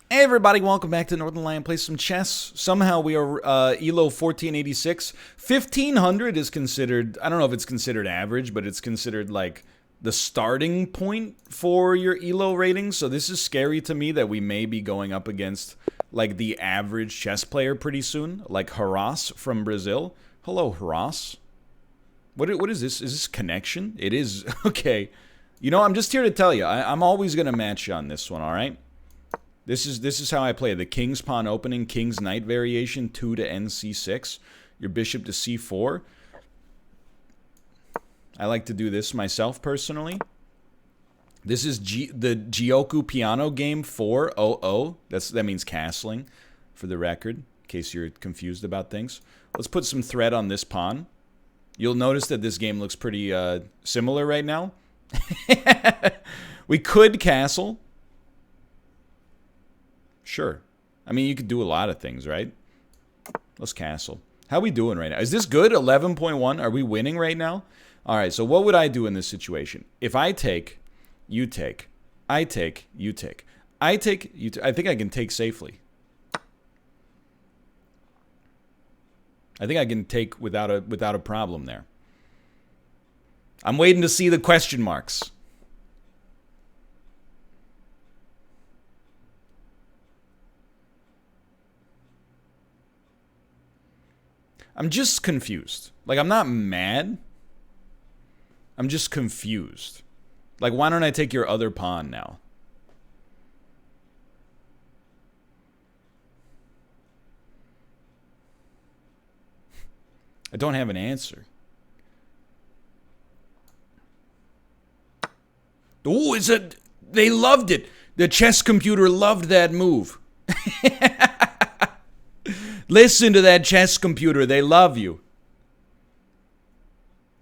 Hey everybody, welcome back to Northern Lion Play Some Chess. Somehow we are ELO 1486. 1500 is considered, I don't know if it's considered average, but it's considered like the starting point for your ELO rating. So this is scary to me that we may be going up against like the average chess player pretty soon, like Haras from Brazil. Hello, Haras. What is this? Is this connection? It is. Okay. You know, I'm just here to tell you, I'm always going to match you on this one, all right? This is how I play. The king's pawn opening, king's knight variation, 2 to nc6. Your bishop to c4. I like to do this myself personally. This is the Gioku piano game 400. That means castling, for the record, in case you're confused about things. Let's put some threat on this pawn. You'll notice that this game looks pretty similar right now. We could castle. Sure. I mean, you could do a lot of things, right? Let's castle. How are we doing right now? Is this good? 11.1? Are we winning right now? All right, so what would I do in this situation? If I take, you take, I take, you take. I take, you take. I think I can take safely. I think I can take without a problem there. I'm waiting to see the question marks. I'm just confused. Like, I'm not mad. I'm just confused. Like, why don't I take your other pawn now? I don't have an answer. Oh, they loved it. The chess computer loved that move. Listen to that chess computer. They love you.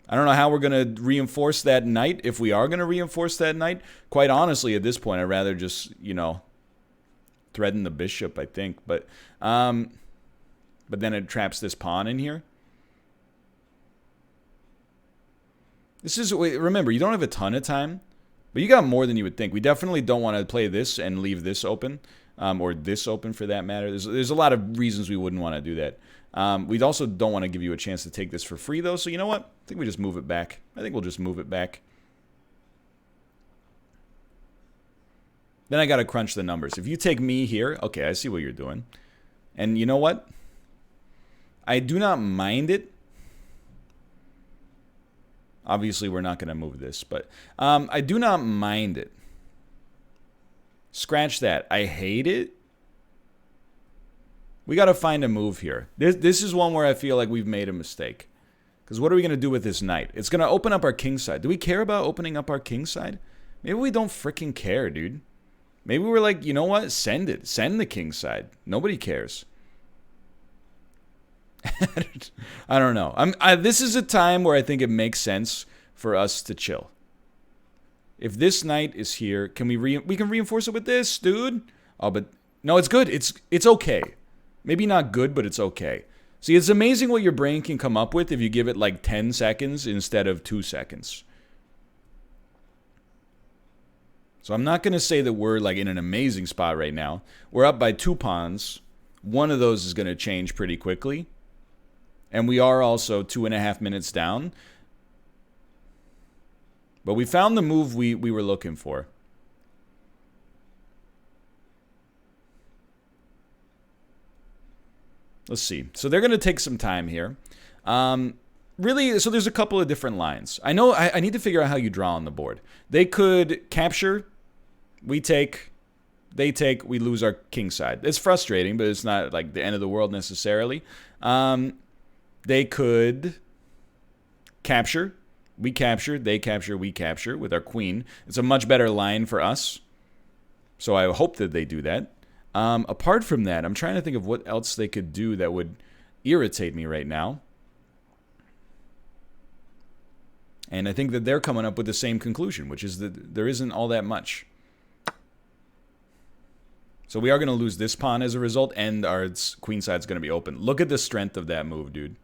I don't know how we're going to reinforce that knight. If we are going to reinforce that knight, quite honestly, at this point, I'd rather just, you know, threaten the bishop, I think. But then it traps this pawn in here. Remember, you don't have a ton of time, but you got more than you would think. We definitely don't want to play this and leave this open. Or this open for that matter. There's a lot of reasons we wouldn't want to do that. We also don't want to give you a chance to take this for free, though. So you know what? I think we just move it back. I think we'll just move it back. Then I got to crunch the numbers. If you take me here, okay, I see what you're doing. And you know what? I do not mind it. Obviously, we're not going to move this, but I do not mind it. Scratch that. I hate it. We got to find a move here. This is one where I feel like we've made a mistake. Because what are we going to do with this knight? It's going to open up our king side. Do we care about opening up our king side? Maybe we don't freaking care, dude. Maybe we're like, you know what? Send it. Send the king side. Nobody cares. I don't know. This is a time where I think it makes sense for us to chill. If this knight is here, can we can reinforce it with this, dude? Oh, but no, it's good. It's okay. Maybe not good, but it's okay. See, it's amazing what your brain can come up with if you give it like 10 seconds instead of 2 seconds. So I'm not going to say that we're like in an amazing spot right now. We're up by 2 pawns. One of those is going to change pretty quickly. And we are also 2.5 minutes down. But we found the move we were looking for. Let's see. So they're going to take some time here. Really, so there's a couple of different lines. I know I need to figure out how you draw on the board. They could capture. We take. They take. We lose our king side. It's frustrating, but it's not like the end of the world necessarily. They could capture. We capture, they capture, we capture with our queen. It's a much better line for us. So I hope that they do that. Apart from that, I'm trying to think of what else they could do that would irritate me right now. And I think that they're coming up with the same conclusion, which is that there isn't all that much. So we are going to lose this pawn as a result, and our queen side's going to be open. Look at the strength of that move, dude.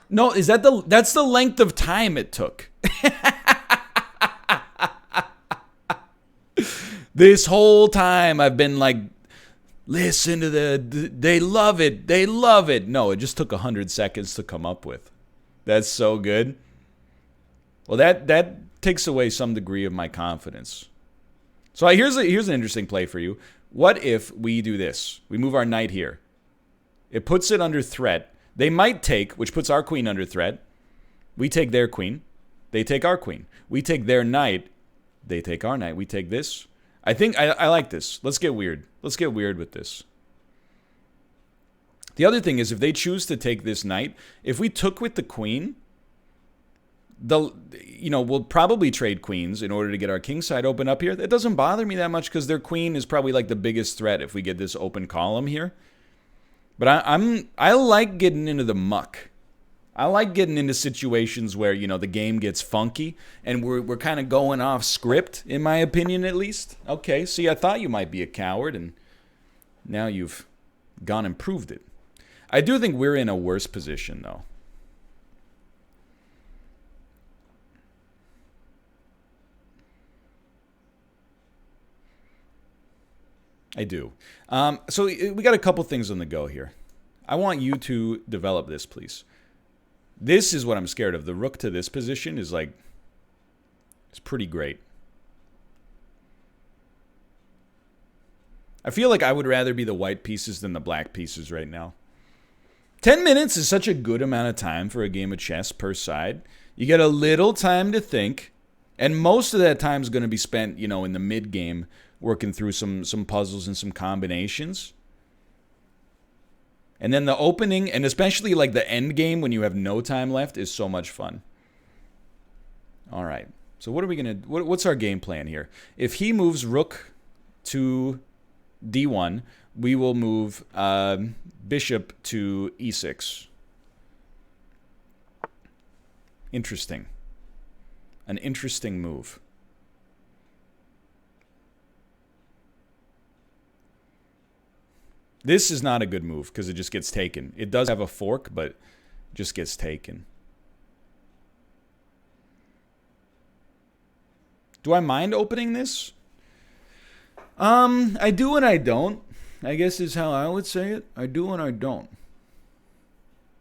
No, that's the length of time it took. This whole time I've been like Listen to they love it. They love it. No, it just took 100 seconds to come up with. That's so good. Well, that takes away some degree of my confidence. So here's an interesting play for you. What if we do this? We move our knight here. It puts it under threat. They might take, which puts our queen under threat. We take their queen. They take our queen. We take their knight. They take our knight. We take this. I think I like this. Let's get weird. Let's get weird with this. The other thing is, if they choose to take this knight, if we took with the queen, we'll probably trade queens in order to get our king side open up here. That doesn't bother me that much because their queen is probably like the biggest threat if we get this open column here. But I like getting into the muck. I like getting into situations where, the game gets funky and we're kind of going off script, in my opinion at least. Okay, see, I thought you might be a coward and now you've gone and proved it. I do think we're in a worse position though. I do. So we got a couple things on the go here. I want you to develop this, please. This is what I'm scared of. The rook to this position is like, it's pretty great. I feel like I would rather be the white pieces than the black pieces right now. 10 minutes is such a good amount of time for a game of chess per side. You get a little time to think, and most of that time is going to be spent, in the mid game, working through some puzzles and some combinations. And then the opening, and especially like the end game when you have no time left, is so much fun. All right. So what are we going to... What's our game plan here? If he moves rook to d1, we will move bishop to e6. Interesting. An interesting move. This is not a good move because it just gets taken. It does have a fork, but it just gets taken. Do I mind opening this? I do and I don't. I guess is how I would say it. I do and I don't.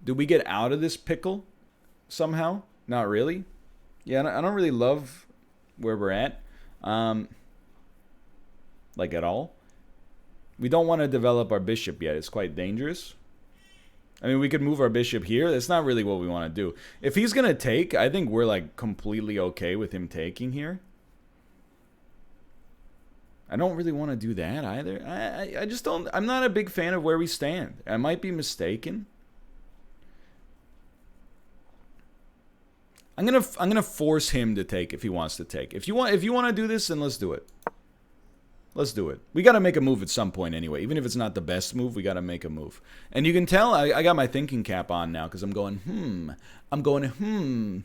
Do we get out of this pickle somehow? Not really. Yeah, I don't really love where we're at. Like at all. We don't want to develop our bishop yet. It's quite dangerous. I mean, we could move our bishop here. That's not really what we want to do. If he's going to take, I think we're like completely okay with him taking here. I don't really want to do that either. I just don't... I'm not a big fan of where we stand. I might be mistaken. I'm gonna force him to take if he wants to take. If you want to do this, then let's do it. Let's do it. We got to make a move at some point anyway. Even if it's not the best move, we got to make a move. And you can tell I got my thinking cap on now because I'm going, I'm going,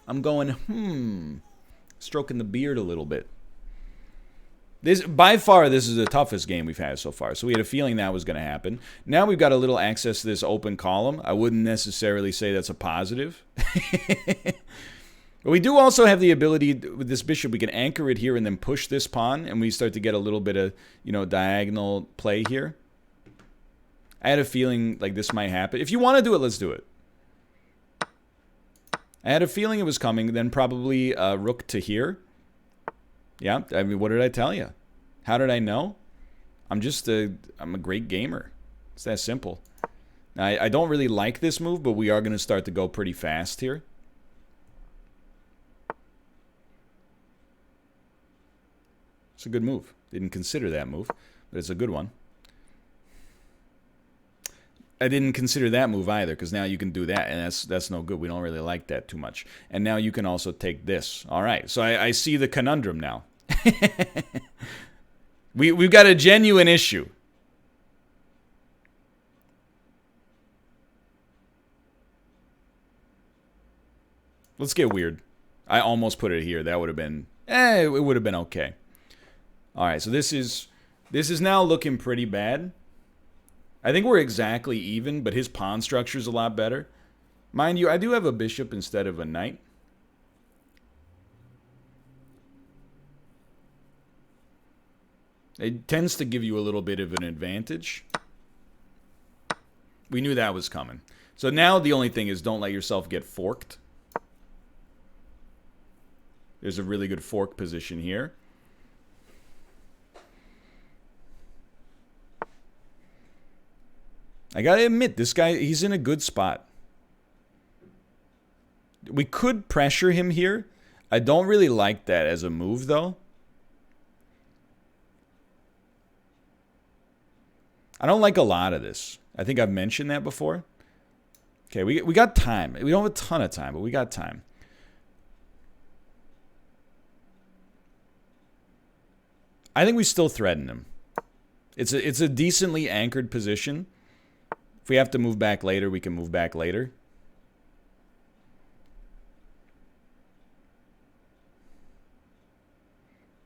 I'm going, stroking the beard a little bit. By far, this is the toughest game we've had so far. So we had a feeling that was going to happen. Now we've got a little access to this open column. I wouldn't necessarily say that's a positive. But we do also have the ability with this bishop. We can anchor it here and then push this pawn, and we start to get a little bit of, diagonal play here. I had a feeling like this might happen. If you want to do it, let's do it. I had a feeling it was coming. Then probably rook to here. Yeah, I mean, what did I tell you? How did I know? I'm a great gamer. It's that simple. I don't really like this move, but we are going to start to go pretty fast here. It's a good move. Didn't consider that move, but it's a good one. I didn't consider that move either, because now you can do that, and that's no good. We don't really like that too much. And now you can also take this. All right, so I see the conundrum now. We've got a genuine issue. Let's get weird. I almost put it here. That would have been... it would have been okay. All right, so this is now looking pretty bad. I think we're exactly even, but his pawn structure is a lot better. Mind you, I do have a bishop instead of a knight. It tends to give you a little bit of an advantage. We knew that was coming. So now the only thing is don't let yourself get forked. There's a really good fork position here. I gotta admit, this guy, he's in a good spot. We could pressure him here. I don't really like that as a move, though. I don't like a lot of this. I think I've mentioned that before. Okay, we got time. We don't have a ton of time, but we got time. I think we still threaten him. It's a decently anchored position. If we have to move back later, we can move back later.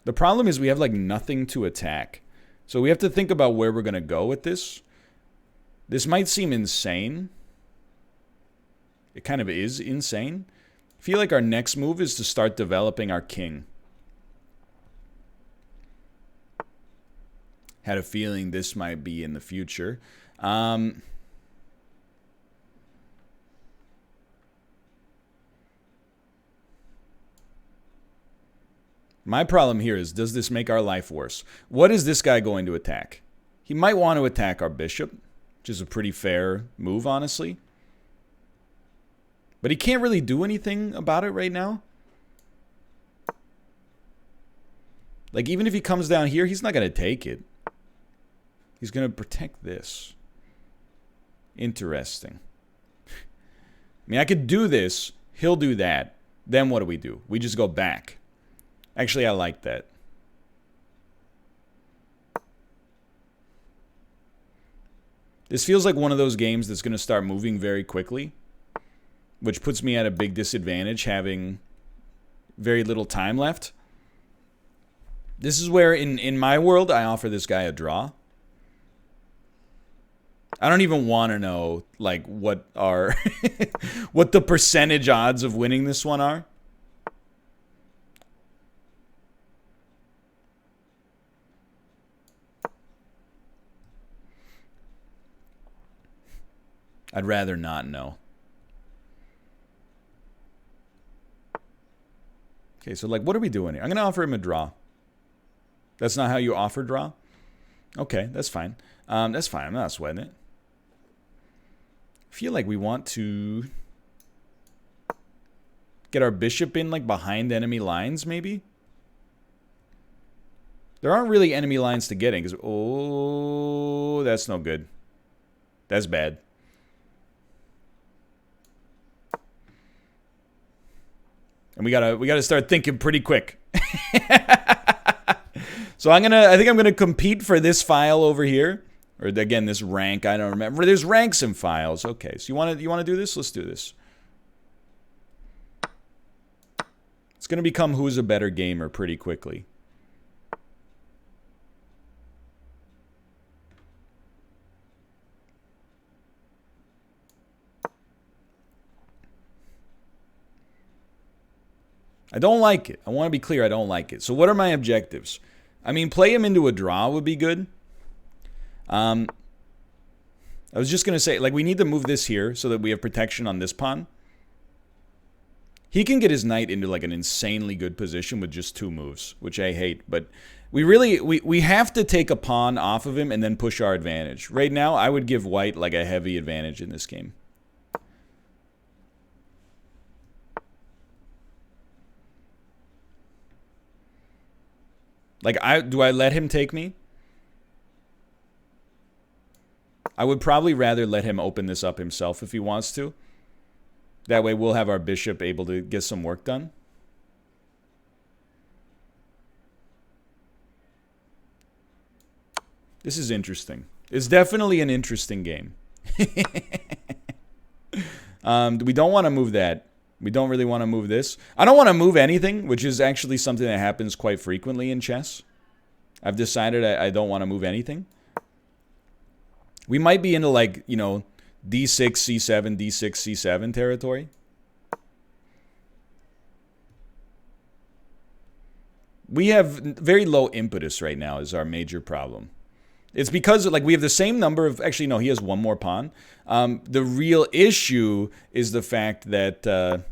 The problem is we have like nothing to attack. So we have to think about where we're going to go with this. This might seem insane. It kind of is insane. I feel like our next move is to start developing our king. Had a feeling this might be in the future. My problem here is, does this make our life worse? What is this guy going to attack? He might want to attack our bishop, which is a pretty fair move, honestly. But he can't really do anything about it right now. Like, even if he comes down here, he's not going to take it. He's going to protect this. Interesting. I mean, I could do this. He'll do that. Then what do? We just go back. Actually, I like that. This feels like one of those games that's going to start moving very quickly, which puts me at a big disadvantage having very little time left. This is where, in my world, I offer this guy a draw. I don't even want to know, like, what our what the percentage odds of winning this one are. I'd rather not know. Okay, so, like, what are we doing here? I'm going to offer him a draw. That's not how you offer draw? Okay, that's fine. That's fine. I'm not sweating it. I feel like we want to get our bishop in, like, behind enemy lines, maybe? There aren't really enemy lines to get in, because... Oh, that's no good. That's bad. And we gotta start thinking pretty quick. So I think I'm gonna compete for this file over here. Or again, this rank, I don't remember. There's ranks and files. Okay, so you wanna do this? Let's do this. It's gonna become who's a better gamer pretty quickly. I don't like it. I want to be clear, I don't like it. So what are my objectives? I mean, play him into a draw would be good. I was just going to say, like, we need to move this here so that we have protection on this pawn. He can get his knight into, like, an insanely good position with just 2 moves, which I hate. But we have to take a pawn off of him and then push our advantage. Right now, I would give white, like, a heavy advantage in this game. Like, do I let him take me? I would probably rather let him open this up himself if he wants to. That way we'll have our bishop able to get some work done. This is interesting. It's definitely an interesting game. We don't want to move that. We don't really want to move this. I don't want to move anything, which is actually something that happens quite frequently in chess. I've decided I don't want to move anything. We might be into, like, you know, d6, c7, d6, c7 territory. We have very low impetus right now is our major problem. It's because like we have the same number of, actually no, he has one more pawn. The real issue is the fact that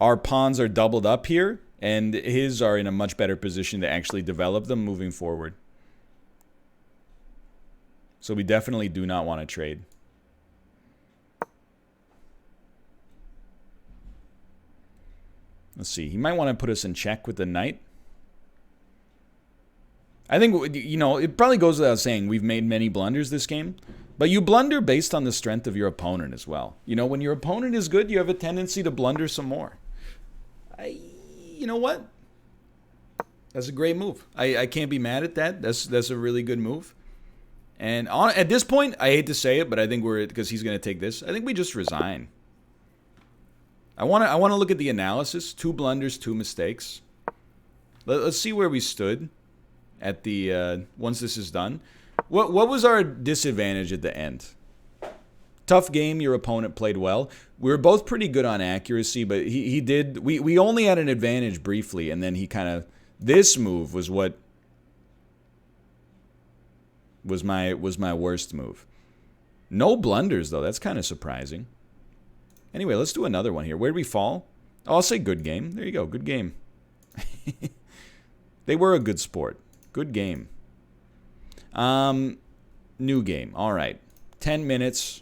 our pawns are doubled up here, and his are in a much better position to actually develop them moving forward. So we definitely do not want to trade. Let's see. He might want to put us in check with the knight. I think, you know, it probably goes without saying we've made many blunders this game. But you blunder based on the strength of your opponent as well. You know, when your opponent is good, you have a tendency to blunder some more. You know what? That's a great move. I can't be mad at that. That's a really good move. And at this point, I hate to say it, but I think because he's going to take this, I think we just resign. I want to look at the analysis. 2 blunders, 2 mistakes. Let's see where we stood at the once this is done. What was our disadvantage at the end? Tough game. Your opponent played well. We were both pretty good on accuracy, but he did. We only had an advantage briefly, and then he kind of. This move was what was my worst move. No blunders though. That's kind of surprising. Anyway, let's do another one here. Where did we fall? Oh, I'll say good game. There you go. Good game. They were a good sport. Good game. New game. All right. 10 minutes.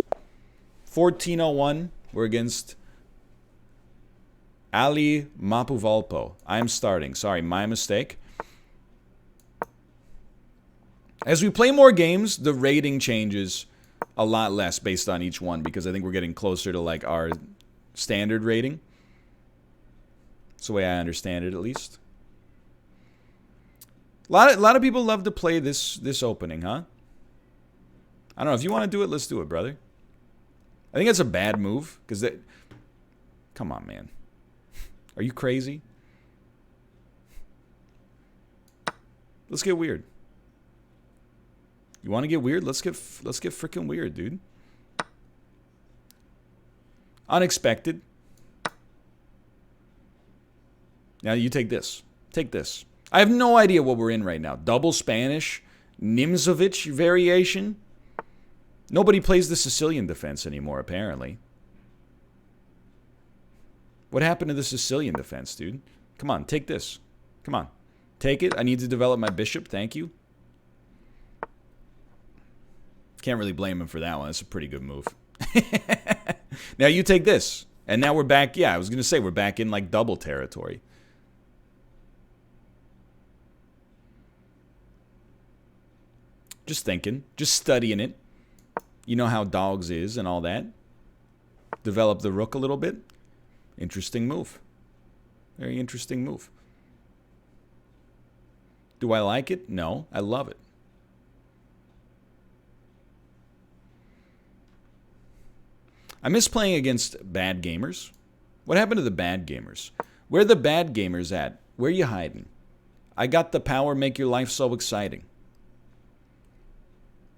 14:01. We're against Ali Mapuvalpo. I'm starting. Sorry, my mistake. As we play more games, the rating changes a lot less based on each one because I think we're getting closer to like our standard rating. That's the way I understand it, at least. A lot of people love to play this opening, huh? I don't know. If you want to do it, let's do it, brother. I think that's a bad move because that. Come on, man. Are you crazy? Let's get weird. You want to get weird? Let's get freaking weird, dude. Unexpected. Now you take this. Take this. I have no idea what we're in right now. Double Spanish, Nimzovich variation. Nobody plays the Sicilian defense anymore, apparently. What happened to the Sicilian defense, dude? Come on, take this. Come on. Take it. I need to develop my bishop. Thank you. Can't really blame him for that one. That's a pretty good move. Now you take this. And now we're back. Yeah, I was going to say we're back in like double territory. Just thinking. Just studying it. You know how dogs is and all that. Develop the rook a little bit. Interesting move. Very interesting move. Do I like it? No. I love it. I miss playing against bad gamers. What happened to the bad gamers? Where are the bad gamers at? Where are you hiding? I got the power, make your life so exciting.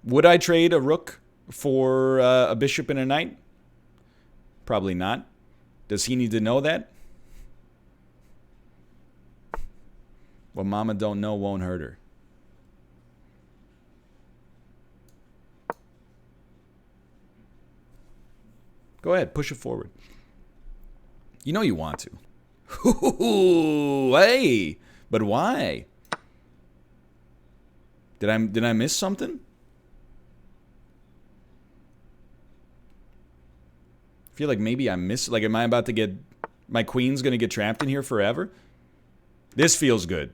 Would I trade a rook for a bishop and a knight? Probably not. Does he need to know that? What mama don't know won't hurt her. Go ahead, push it forward. You know you want to. Ooh, hey, but why? Did I miss something? I feel like maybe I missed. Like, am I about to get my queen's gonna get trapped in here forever? This feels good.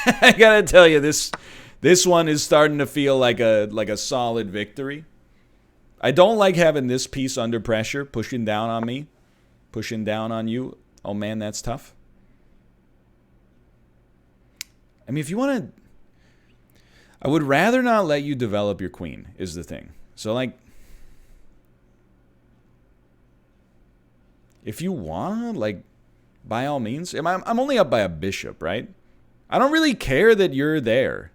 I gotta tell you, this one is starting to feel like a solid victory. I don't like having this piece under pressure, pushing down on me, pushing down on you. Oh man, that's tough. I mean, if you want to, I would rather not let you develop your queen, is the thing. So like, if you want, like, by all means, I'm only up by a bishop, right? I don't really care that you're there.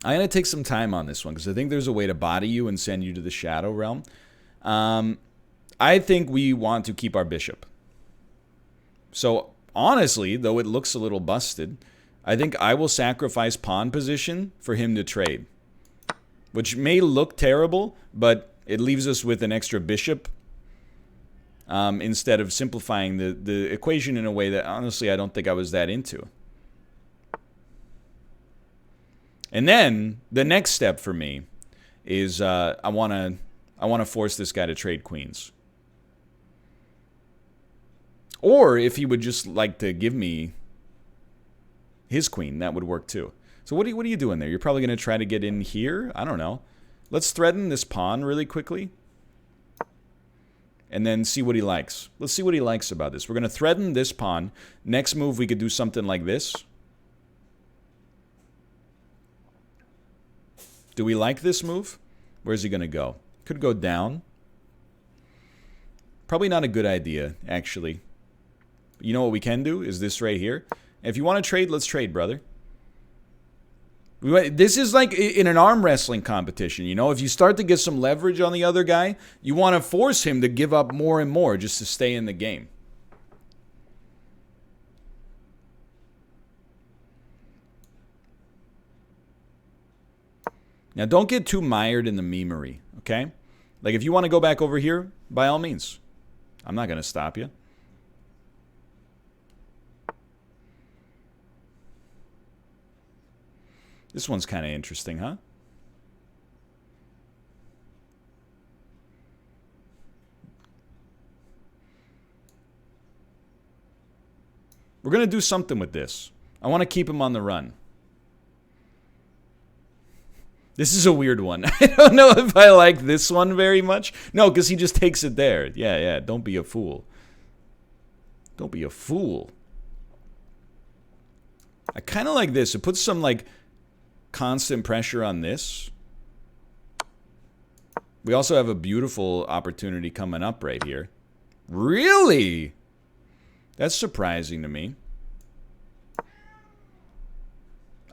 I'm going to take some time on this one because I think there's a way to body you and send you to the shadow realm. I think we want to keep our bishop. So honestly, though it looks a little busted, I think I will sacrifice pawn position for him to trade. Which may look terrible, but it leaves us with an extra bishop instead of simplifying the equation in a way that, honestly, I don't think I was that into. And then, the next step for me is I want to force this guy to trade queens. Or if he would just like to give me his queen, that would work too. So what are you doing there? You're probably going to try to get in here? I don't know. Let's threaten this pawn really quickly. And then see what he likes. Let's see what he likes about this. We're going to threaten this pawn. Next move, we could do something like this. Do we like this move? Where's he going to go? Could go down. Probably not a good idea, actually. You know what we can do? Is this right here. If you want to trade, let's trade, brother. This is like in an arm wrestling competition, you know? If you start to get some leverage on the other guy, you want to force him to give up more and more just to stay in the game. Now, don't get too mired in the memery, okay? Like, if you want to go back over here, by all means. I'm not going to stop you. This one's kind of interesting, huh? We're going to do something with this. I want to keep him on the run. This is a weird one. I don't know if I like this one very much. No, because he just takes it there. Yeah, don't be a fool. Don't be a fool. I kind of like this. It puts some, like, constant pressure on this. We also have a beautiful opportunity coming up right here. Really? That's surprising to me.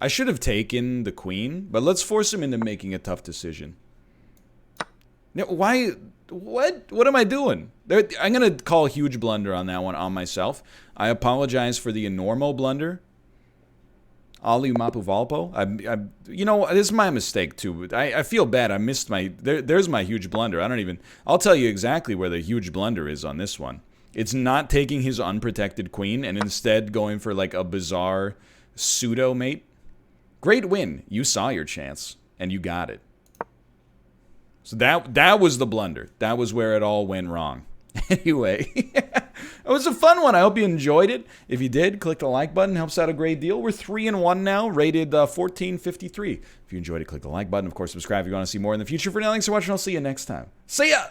I should have taken the queen, but let's force him into making a tough decision. Now, why? What am I doing? I'm going to call a huge blunder on that one on myself. I apologize for the enormo blunder. Ali Mapu Valpo. You know, this is my mistake, too. I feel bad. I missed my... There's my huge blunder. I'll tell you exactly where the huge blunder is on this one. It's not taking his unprotected queen and instead going for, like, a bizarre pseudo mate. Great win. You saw your chance, and you got it. So that was the blunder. That was where it all went wrong. Anyway, it was a fun one. I hope you enjoyed it. If you did, click the like button. Helps out a great deal. We're 3-1 now, rated 1453. If you enjoyed it, click the like button. Of course, subscribe if you want to see more in the future. For now, thanks for watching. I'll see you next time. See ya!